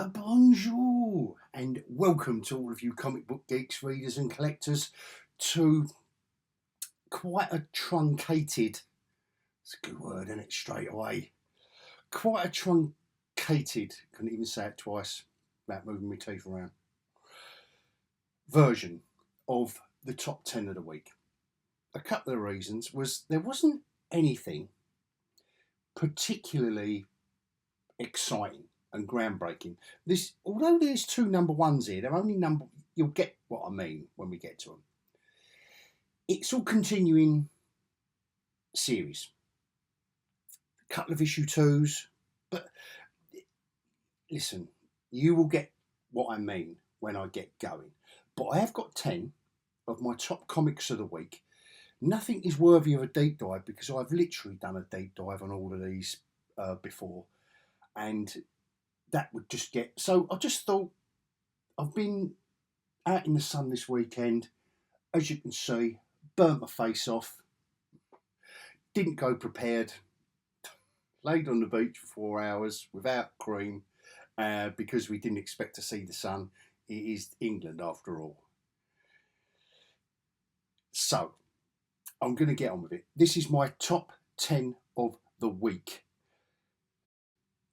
Bonjour and welcome to all of you comic book geeks, readers and collectors to quite a truncated, it's a good word isn't it, straight away, quite a truncated, couldn't even say it twice without moving my teeth around, version of the top 10 of the week. A couple of reasons was there wasn't anything particularly exciting and groundbreaking. This, although there's two number ones here, they're only number. You'll get what I mean when we get to them. It's all continuing series. A couple of issue twos, but listen, you will get what I mean when I get going. But I have got 10 of my top comics of the week. Nothing is worthy of a deep dive because I've literally done a deep dive on all of these before, and that would just get. So I just thought, I've been out in the sun this weekend, as you can see, burnt my face off, didn't go prepared, laid on the beach for 4 hours without cream because we didn't expect to see the sun. It is England after all. So I'm going to get on with it. This is my top 10 of the week.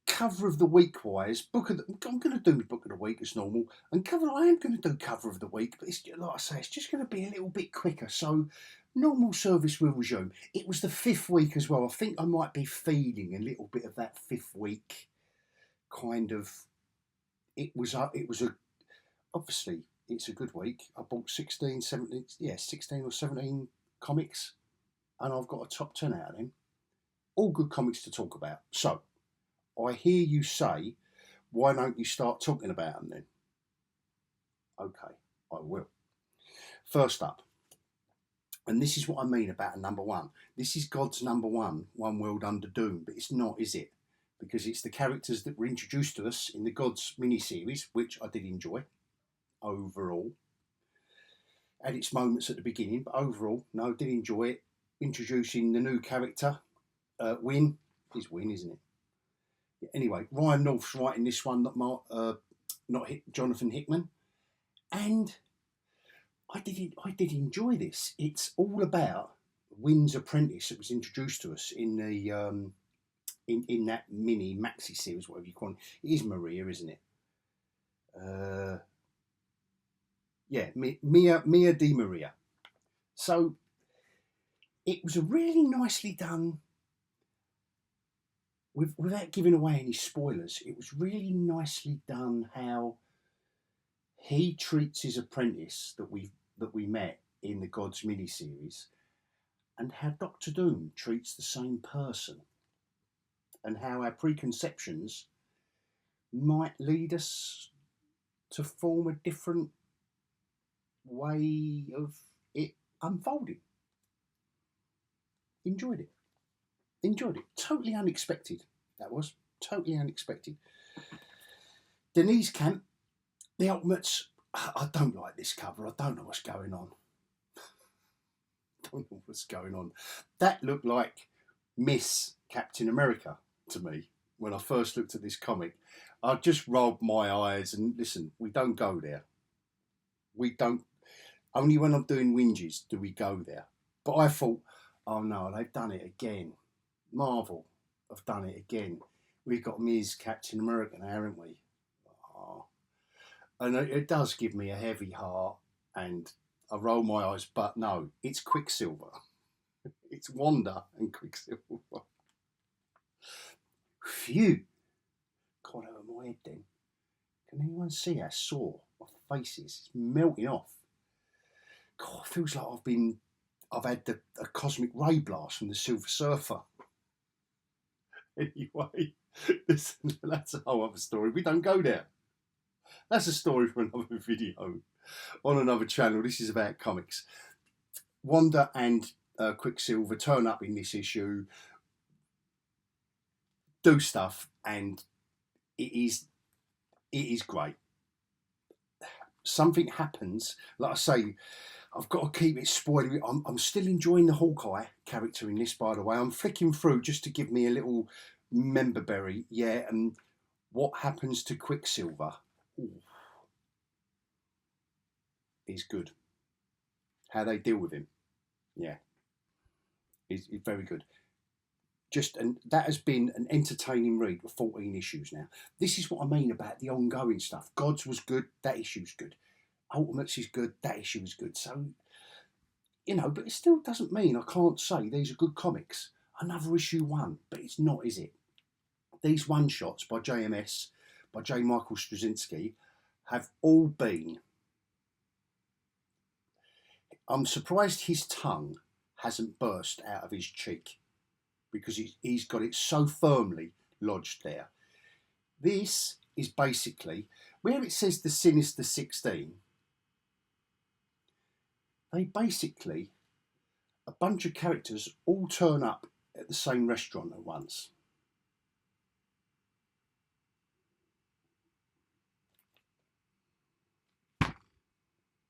Cover of the week wise, I'm going to do my book of the week as normal, and I am going to do cover of the week, but it's, like I say, it's just going to be a little bit quicker, so normal service will resume. It was the 5th week as well. I think I might be feeling a little bit of that 5th week kind of. It was obviously it's a good week. I bought 16 or 17 comics, and I've got a top 10 out of them. All good comics to talk about. So I hear you say, why don't you start talking about them then? Okay, I will. First up, and this is what I mean about a number one. This is God's number one, One World Under Doom, but it's not, is it? Because it's the characters that were introduced to us in the Gods mini-series, which I did enjoy overall. Had its moments at the beginning, but overall, no, I did enjoy it. Introducing the new character, Win. It's Win, isn't it? Anyway, Ryan North's writing this one, not Jonathan Hickman, and I did enjoy this. It's all about Win's apprentice that was introduced to us in the in that mini maxi series, whatever you call it. It is Maria, isn't it? Yeah, Mia Di Maria. So it was a really nicely done. Without giving away any spoilers, it was really nicely done how he treats his apprentice that we met in the Gods mini-series, and how Doctor Doom treats the same person, and how our preconceptions might lead us to form a different way of it unfolding. Enjoyed it. Totally unexpected. That was totally unexpected. Denise Camp, The Ultimates. I don't like this cover. I don't know what's going on. That looked like Miss Captain America to me when I first looked at this comic. I just rolled my eyes and listen, we don't go there. We don't. Only when I'm doing whinges do we go there. But I thought, oh no, they've done it again. Marvel have done it again. We've got Ms. Captain America now, haven't we? Oh. And it does give me a heavy heart, and I roll my eyes, but no, it's Quicksilver. It's Wanda and Quicksilver. Phew. God, over my head then. Can anyone see how sore my face is? It's melting off. God, it feels like I've had a cosmic ray blast from the Silver Surfer. Anyway, listen, that's a whole other story. We don't go there. That's a story for another video on another channel. This is about comics. Wanda and Quicksilver turn up in this issue, do stuff, and it is great. Something happens, like I say, I've got to keep it spoiling. I'm still enjoying the Hawkeye character in this, by the way. I'm flicking through just to give me a little member berry. Yeah, and What happens to Quicksilver is good. How they deal with him, yeah, is very good. And that has been an entertaining read for 14 issues now. This is what I mean about the ongoing stuff. Gods was good, that issue's good. Ultimates is good, that issue is good. So, but it still doesn't mean I can't say these are good comics. Another issue 1, but it's not, is it? These one-shots by JMS, by J. Michael Straczynski, have all been... I'm surprised his tongue hasn't burst out of his cheek, because he's got it so firmly lodged there. This is basically, where it says the Sinister 16, they basically, a bunch of characters all turn up at the same restaurant at once.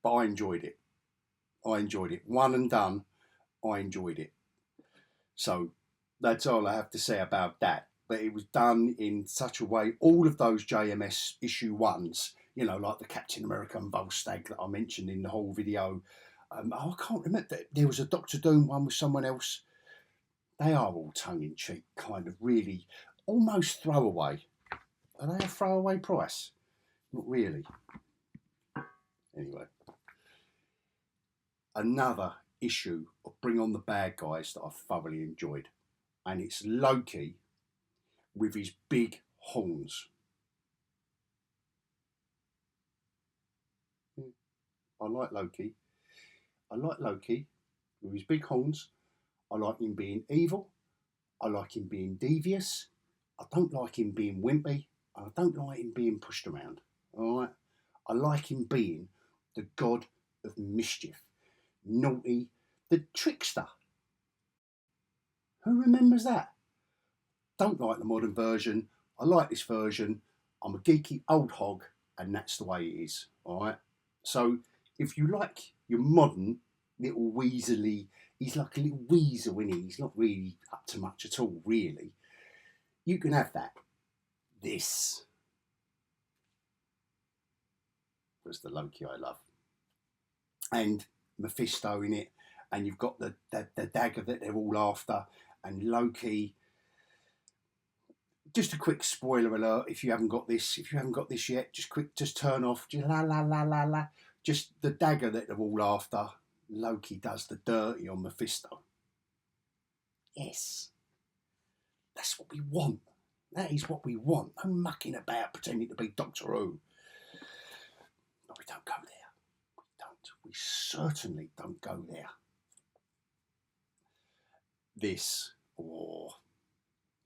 But I enjoyed it. One and done, I enjoyed it. So that's all I have to say about that. But it was done in such a way, all of those JMS issue 1s, like the Captain America and Volstagg that I mentioned in the whole video. I can't remember. There was a Doctor Doom one with someone else. They are all tongue-in-cheek, kind of really, almost throwaway. Are they a throwaway price? Not really. Anyway. Another issue of Bring on the Bad Guys that I've thoroughly enjoyed. And it's Loki with his big horns. I like Loki. With his big horns. I like him being evil. I like him being devious. I don't like him being wimpy. And I don't like him being pushed around. All right? I like him being the god of mischief. Naughty, the trickster. Who remembers that? Don't like the modern version. I like this version. I'm a geeky old hog, and that's the way it is. All right. So if you like your modern little weaselly, he's like a little weasel, isn't he? He's not really up to much at all, really. You can have that. This was the Loki I love, and Mephisto in it, and you've got the dagger that they're all after, and Loki. Just a quick spoiler alert: if you haven't got this yet, just turn off. Just la la la la la. Just the dagger that they're all after. Loki does the dirty on Mephisto. Yes, that's what we want. That is what we want. No mucking about pretending to be Doctor Who. But we don't go there. We certainly don't go there. This,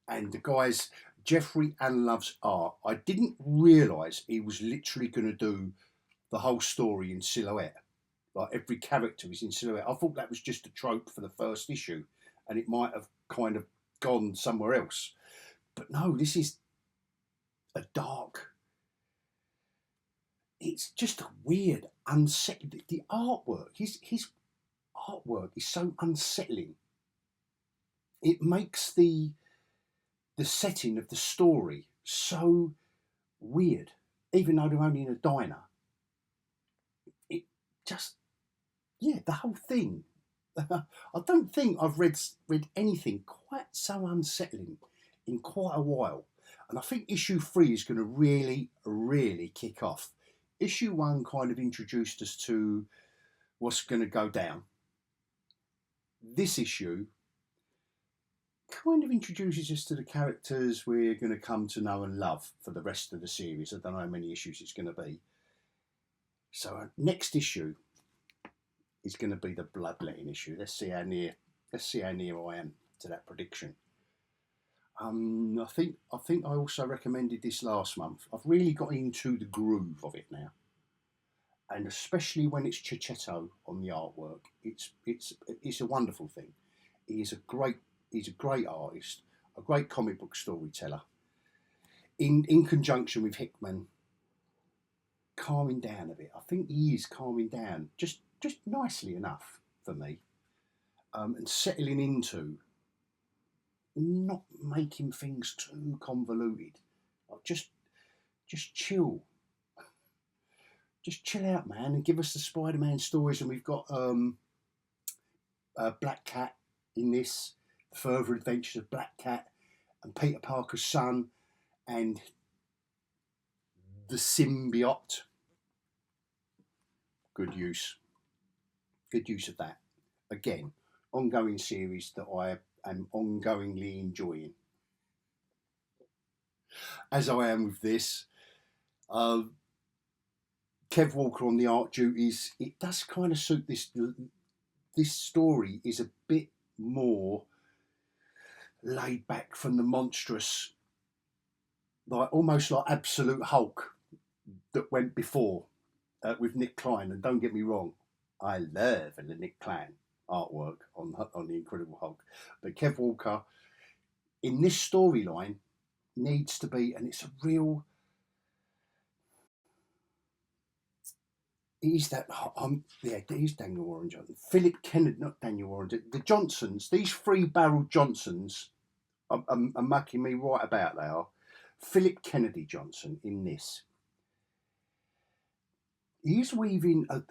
and the guys, Jeffrey Anlove's art. I didn't realise he was literally going to do the whole story in silhouette. Like every character is in silhouette. I thought that was just a trope for the first issue, and it might have kind of gone somewhere else. But no, this is a dark. It's just a weird, unsettling. The artwork, his artwork is so unsettling. It makes the setting of the story so weird, even though they're only in a diner. It just, the whole thing. I don't think I've read anything quite so unsettling in quite a while. And I think issue 3 is going to really, really kick off. Issue 1 kind of introduced us to what's going to go down. This issue kind of introduces us to the characters we're going to come to know and love for the rest of the series. I don't know how many issues it's going to be. So next issue is going to be the bloodletting issue. Let's see how near I am to that prediction. I think I also recommended this last month. I've really got into the groove of it now, and especially when it's Checchetto on the artwork, it's a wonderful thing. He's a great artist, a great comic book storyteller. In conjunction with Hickman, calming down a bit. I think he is calming down just nicely enough for me, and settling into not making things too convoluted. Just just chill. Just chill out, man, and give us the Spider-Man stories. And we've got Black Cat in this, the further adventures of Black Cat and Peter Parker's son and the symbiote. Good use of that. Again, ongoing series that I am ongoingly enjoying, as I am with this. Kev Walker on the art duties. It does kind of suit this. This story is a bit more laid back from the monstrous, like almost like Absolute Hulk that went before with Nick Klein. And don't get me wrong, I love the Nick Klein artwork on the Incredible Hulk, but Kev Walker in this storyline needs to be, and it's a real. It is that it is Daniel Warren Johnson, Philip Kennedy, not Daniel Warren. The Johnsons, these 3-barrel Johnsons, are mucking me right about. They are Philip Kennedy Johnson in this. He's weaving a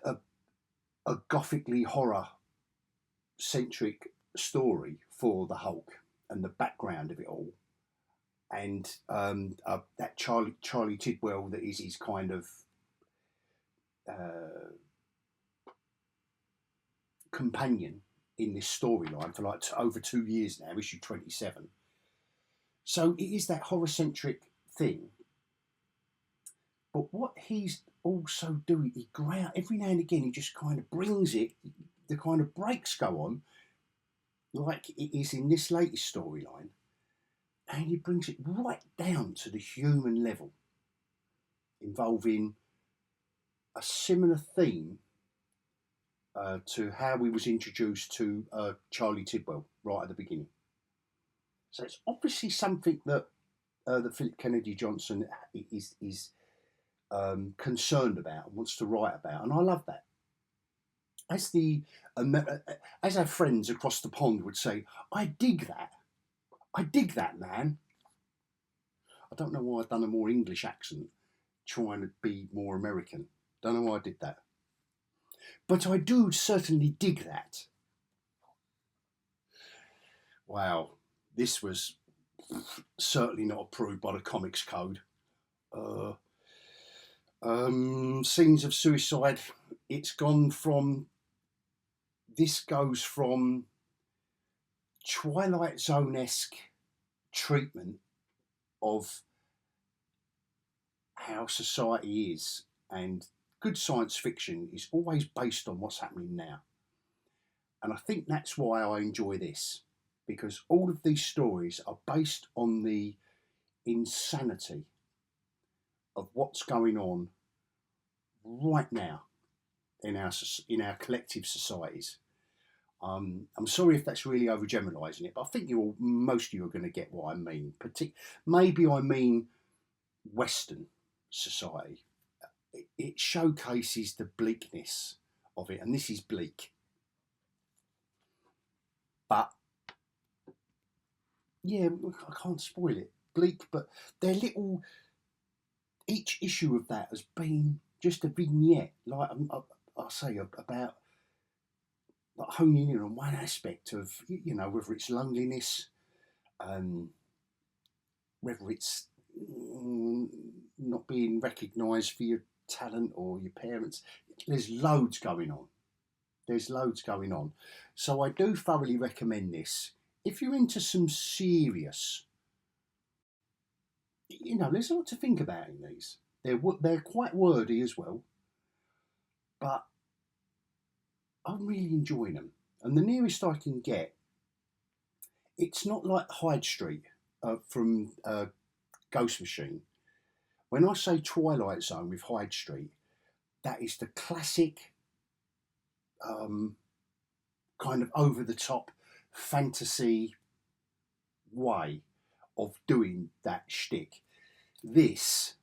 gothically horror-centric story for the Hulk and the background of it all, and that Charlie Tidwell that is his kind of companion in this storyline for like over 2 years now, issue 27. So it is that horror-centric thing. But what he's also doing, he every now and again, he just kind of brings it, the kind of breaks go on, like it is in this latest storyline, and he brings it right down to the human level, involving a similar theme to how we was introduced to Charlie Tidwell right at the beginning. So it's obviously something that Philip Kennedy Johnson is concerned about and wants to write about, and I love that. As our friends across the pond would say, I dig that. I dig that, man. I don't know why I've done a more English accent, trying to be more American. Don't know why I did that. But I do certainly dig that. Wow, this was certainly not approved by the Comics Code. Scenes of suicide. It's gone from. This goes from Twilight Zone-esque treatment of how society is, and good science fiction is always based on what's happening now. And I think that's why I enjoy this, because all of these stories are based on the insanity of what's going on right now in our collective societies. I'm sorry if that's really overgeneralising it, but I think most of you are going to get what I mean. Maybe I mean Western society. It showcases the bleakness of it, and this is bleak. But yeah, I can't spoil it. Bleak, but they're little. Each issue of that has been just a vignette, like I say, about like honing in on one aspect of, whether it's loneliness, whether it's not being recognised for your talent or your parents. There's loads going on. So I do thoroughly recommend this. If you're into some serious, there's a lot to think about in these. They're quite wordy as well, but I'm really enjoying them. And the nearest I can get, it's not like Hyde Street from Ghost Machine. When I say Twilight Zone with Hyde Street, that is the classic kind of over-the-top fantasy way of doing that shtick. This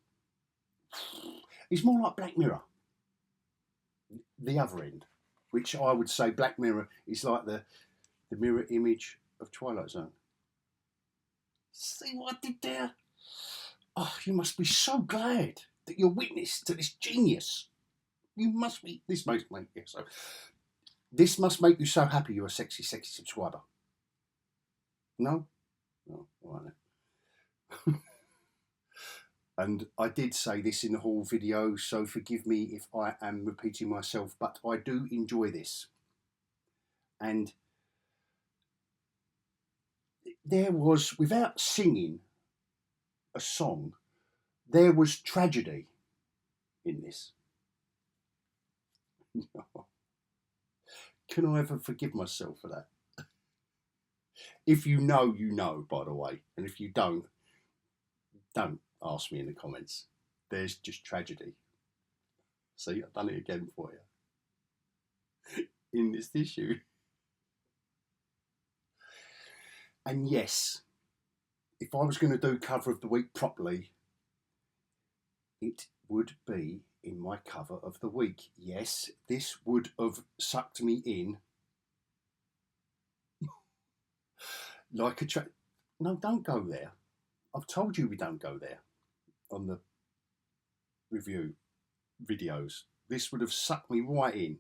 is more like Black Mirror, the other end, which I would say Black Mirror is like the mirror image of Twilight Zone. See what I did there? Oh, you must be so glad that you're witness to this genius. You must be. This must make you so happy you're a sexy subscriber. No? No, all right then. And I did say this in the whole video, so forgive me if I am repeating myself, but I do enjoy this. And there was, without singing a song, there was tragedy in this. Can I ever forgive myself for that? If you know, you know, by the way. And if you don't ask me in the comments. There's just tragedy. See, I've done it again for you. In this issue. And yes, if I was going to do cover of the week properly, it would be in my cover of the week. Yes, this would have sucked me in like a No, don't go there. I've told you we don't go there on the review videos. This would have sucked me right in.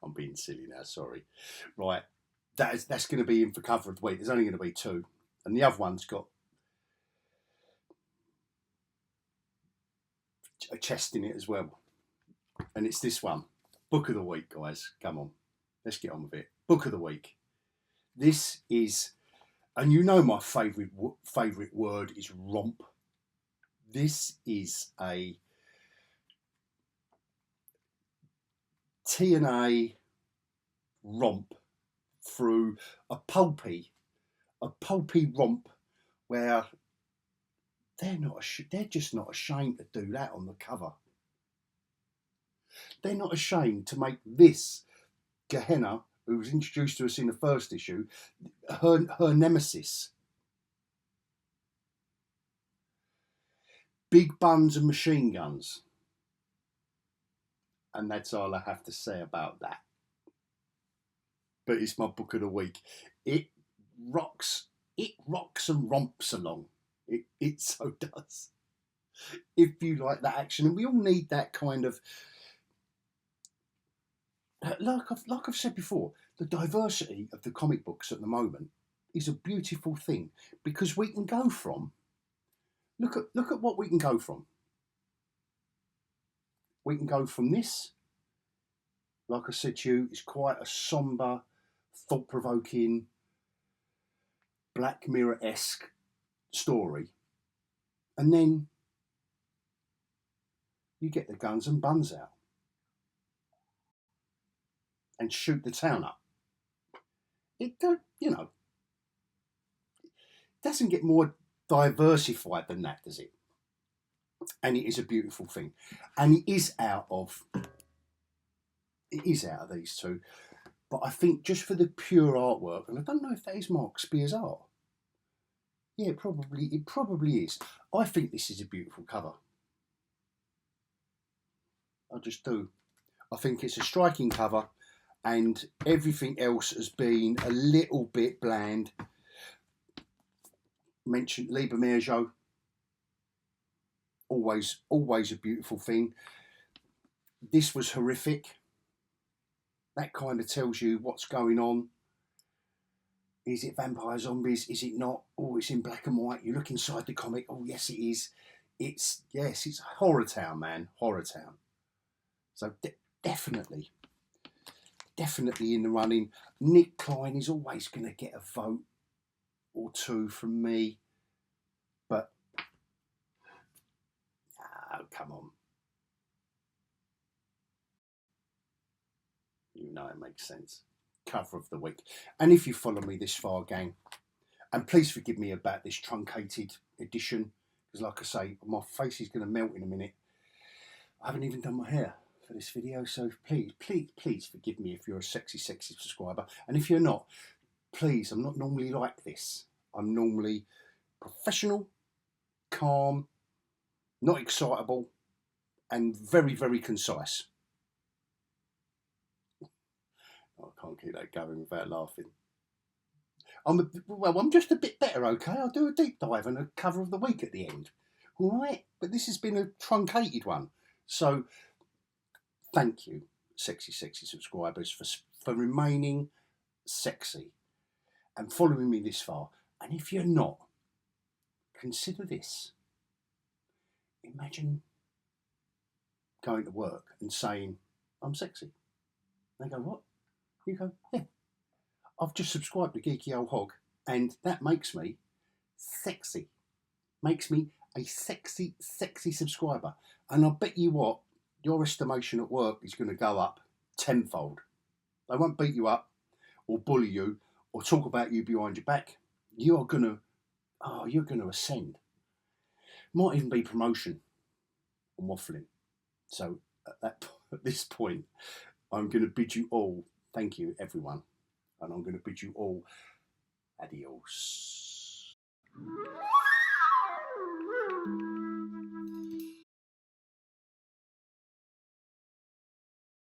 I'm being silly now, sorry. Right, that's going to be in for cover of the week. There's only going to be 2. And the other one's got a chest in it as well. And it's this one. Book of the week, guys. Come on. Let's get on with it. Book of the week. This is, and you know my favourite word is romp. This is a T&A romp through a pulpy romp where they're just not ashamed to do that on the cover. They're not ashamed to make this Gehenna, who was introduced to us in the first issue, her nemesis. Big buns and machine guns. And that's all I have to say about that. But it's my book of the week. It rocks and romps along. It so does. If you like that action, and we all need that kind of, like I've said before, the diversity of the comic books at the moment is a beautiful thing, because we can go from, look at what we can go from. We can go from this, like I said to you, it's quite a somber, thought-provoking, Black Mirror-esque story. And then you get the guns and buns out and shoot the town up. It doesn't get more diversified than that, does it? And it is a beautiful thing. And it is out of these 2. But I think just for the pure artwork, and I don't know if that is Mark Spear's art. Yeah, it probably is. I think this is a beautiful cover. I just do. I think it's a striking cover, and everything else has been a little bit bland. Mentioned Liber Merjo. Always a beautiful thing. This was horrific. That kind of tells you what's going on. Is it vampire zombies? Is it not? Oh, it's in black and white. You look inside the comic. Oh, yes, it is. It's Horror Town, man. Horror Town. So definitely in the running. Nick Klein is always going to get a vote or 2 from me. But, oh, come on. You know it makes sense. Cover of the week. And if you follow me this far, gang, and please forgive me about this truncated edition, because like I say, my face is going to melt in a minute. I haven't even done my hair for this video, so please forgive me if you're a sexy subscriber. And if you're not, please, I'm not normally like this. I'm normally professional, calm, not excitable, and very, very concise. I can't keep that going without laughing. I'm just a bit better, okay? I'll do a deep dive and a cover of the week at the end. All right? But this has been a truncated one. So thank you, sexy subscribers, for remaining sexy and following me this far. And if you're not, consider this. Imagine going to work and saying, I'm sexy. They go, what? You go, yeah. I've just subscribed to geekyOlhog, and that makes me sexy. Makes me a sexy subscriber. And I bet you what, your estimation at work is going to go up tenfold. They won't beat you up or bully you or talk about you behind your back. You're going to ascend. Might even be promotion. I'm waffling. So at this point, I'm going to bid you all, thank you everyone, and I'm going to bid you all adios.